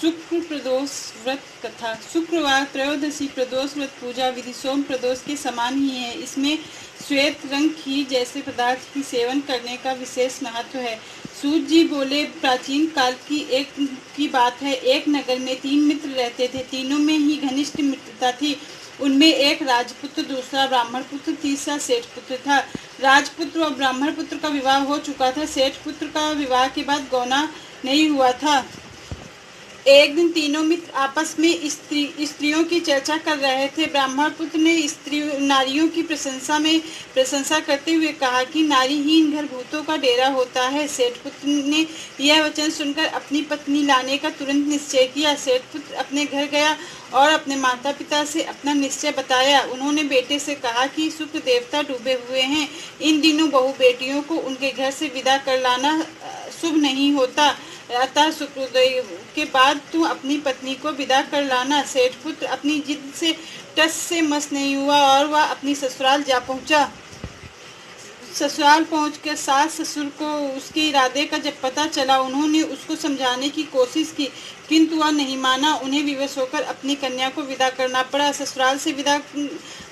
शुक्र प्रदोष व्रत कथा। शुक्रवार त्रयोदशी प्रदोष व्रत पूजा विधि सोम प्रदोष के समान ही है। इसमें श्वेत रंग खीर जैसे पदार्थ की सेवन करने का विशेष महत्व है। सूत जी बोले, प्राचीन काल की बात है। एक नगर में 3 मित्र रहते थे। तीनों में ही घनिष्ठ मित्रता थी। उनमें एक राजपुत्र, दूसरा ब्राह्मण पुत्र, तीसरा सेठ पुत्र था। राजपुत्र और ब्राह्मण पुत्र का विवाह हो चुका था। सेठ पुत्र का विवाह के बाद गौना नहीं हुआ था। एक दिन तीनों मित्र आपस में स्त्रियों की चर्चा कर रहे थे। ब्राह्मण पुत्र ने नारियों की प्रशंसा करते हुए कहा कि नारीहीन घर भूतों का डेरा होता है। सेठ पुत्र ने यह वचन सुनकर अपनी पत्नी लाने का तुरंत निश्चय किया। सेठ पुत्र अपने घर गया और अपने माता पिता से अपना निश्चय बताया। उन्होंने बेटे से कहा कि शुक्र देवता डूबे हुए हैं। इन दिनों बहू बेटियों को उनके घर से विदा कर लाना शुभ नहीं होता, अतः शुक्रोदय के बाद तू अपनी पत्नी को विदा कर लाना। सेठ पुत्र अपनी जिद से टस से मस नहीं हुआ और वह अपनी ससुराल जा पहुंचा। ससुराल पहुंचकर सास ससुर को उसके इरादे का जब पता चला, उन्होंने उसको समझाने की कोशिश की, किंतु वह नहीं माना। उन्हें विवश होकर अपनी कन्या को विदा करना पड़ा। ससुराल से विदा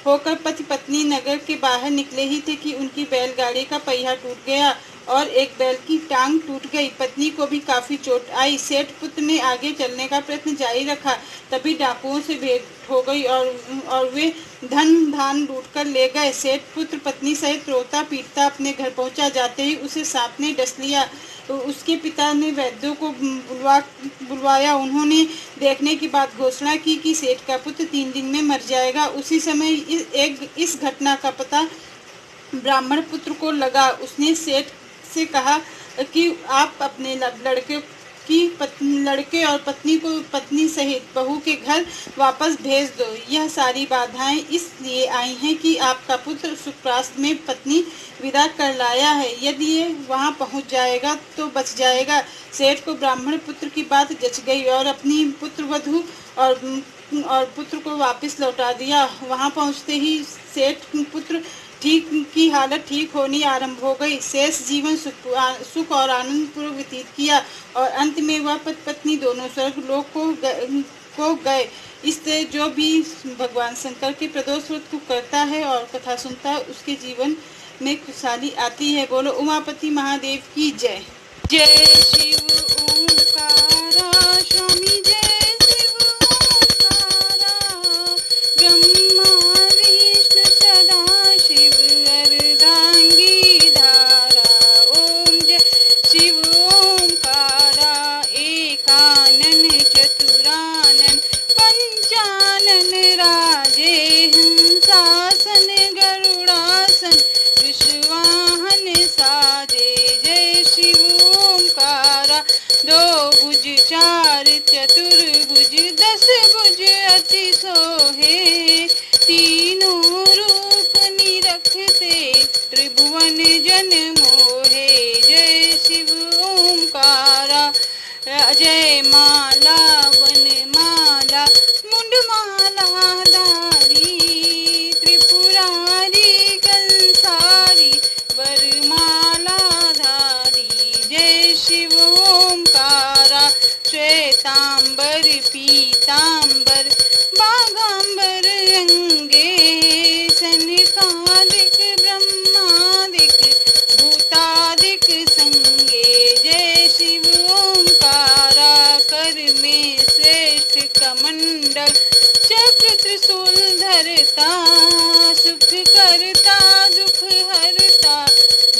होकर पति पत्नी नगर के बाहर निकले ही थे कि उनकी बैलगाड़ी का पहिया टूट गया और एक बैल की टांग टूट गई। पत्नी को भी काफी चोट आई। सेठ पुत्र ने आगे चलने का प्रयत्न जारी रखा। तभी डाकुओं से भेंट हो गई और वे धन धान लूट कर ले गए। सेठ पुत्र पत्नी सहित रोता पीटता अपने घर पहुंचा। जाते ही उसे सांप ने डस लिया। उसके पिता ने वैद्यों को बुलवाया। उन्होंने देखने के बाद घोषणा की कि सेठ का पुत्र 3 दिन में मर जाएगा। उसी समय इस घटना का पता ब्राह्मण पुत्र को लगा। उसने सेठ से कहा कि आप अपने लड़के और पत्नी सहित बहू के घर वापस भेज दो। यह सारी बाधाएं इसलिए आई हैं कि आपका पुत्र शुक्रास्त में पत्नी विदा कर लाया है। यदि ये वहां पहुंच जाएगा तो बच जाएगा। सेठ को ब्राह्मण पुत्र की बात जच गई और अपनी पुत्रवधू और पुत्र को वापस लौटा दिया। वहां पहुंचते ही सेठ पुत्र की हालत ठीक होनी आरंभ हो गई। शेष जीवन सुख और आनंद पूर्वक व्यतीत किया और अंत में वह पति पत्नी दोनों स्वर्ग लोक को गए। इससे जो भी भगवान शंकर के प्रदोष व्रत को करता है और कथा सुनता है, उसके जीवन में खुशहाली आती है। बोलो उमापति महादेव की जय। जय शिव ओंकारा स्वामी जय। चार चतुर्भुज 10 भुज अति सोहे। तीनों रूप निरखते त्रिभुवन जन मोहे। जय शिव ओंकारा जय माला वन माला मुंड माला धारी। त्रिपुरारी कंसारी वरमाला धारी। जय शिव ओंकारा श्वेतांबर पीतांबर बागांबर अंगे। सनकादिक ब्रह्मादिक भूतादिक संगे। जय शिव ओंकारा कर में श्रेष्ठ कमंडल चक्र त्रिशूल धरता। सुख करता दुख हरता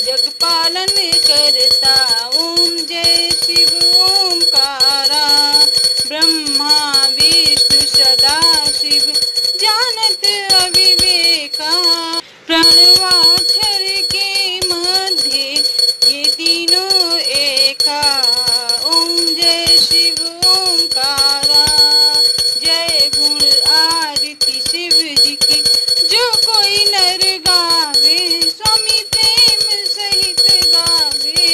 जग पालन करता। ओम जय शिव ओंकारा। ब्रह्मा विष्णु सदा शिव जानत अविवेका। प्रणवाक्षर के मध्य ये तीनों एका। ओम जय शिव ओंकारा। जय गुण आरती शिव जी की जो कोई नर गावे। स्वामी प्रेम सहित गावे।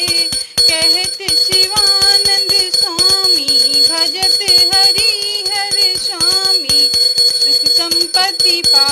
कहत शिवानंद स्वामी भजत हरि हर स्वामी। सुख संपत्ति पा